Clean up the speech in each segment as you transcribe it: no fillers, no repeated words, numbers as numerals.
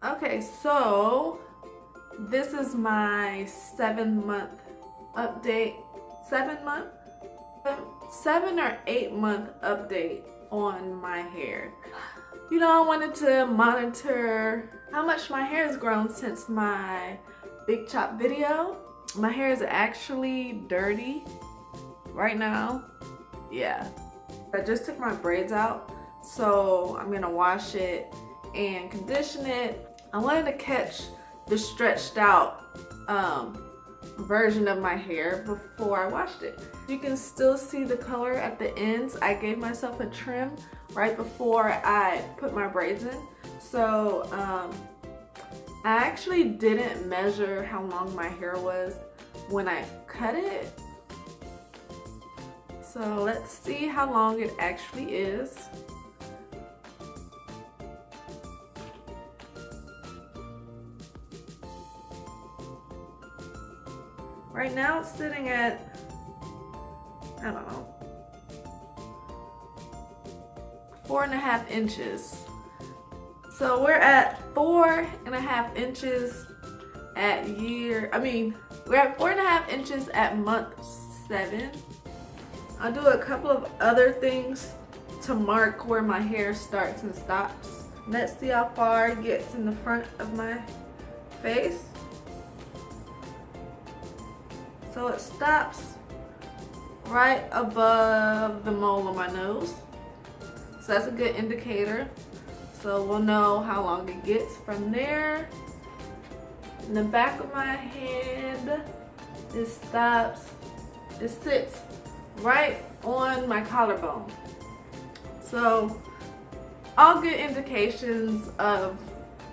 Okay, so this is my 7-month update. 7 month? 7 or 8 month update on my hair. You know, I wanted to monitor how much my hair has grown since my big chop video. My hair is actually dirty right now. Yeah. I just took my braids out, so I'm gonna wash it and condition it. I wanted to catch the stretched out version of my hair before I washed it. You can still see the color at the ends. I gave myself a trim right before I put my braids in. So I actually didn't measure how long my hair was when I cut it. So let's see how long it actually is. Right now it's sitting at, I don't know, 4.5 inches. So we're at 4.5 inches at we're at 4.5 inches at month 7. I'll do a couple of other things to mark where my hair starts and stops. Let's see how far it gets in the front of my face. So it stops right above the mole of my nose. So that's a good indicator. So we'll know how long it gets from there. In the back of my head, it stops, it sits right on my collarbone. So all good indications of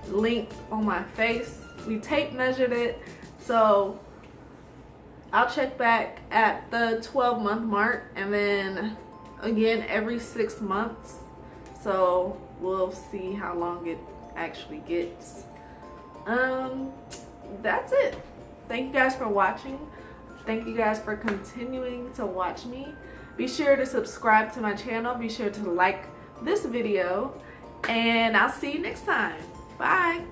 length on my face. We tape measured it, so I'll check back at the 12-month mark and then again every 6 months. So we'll see how long it actually gets. That's it. Thank you guys for watching. Thank you guys for continuing to watch me. Be sure to subscribe to my channel. Be sure to like this video, and I'll see you next time. Bye.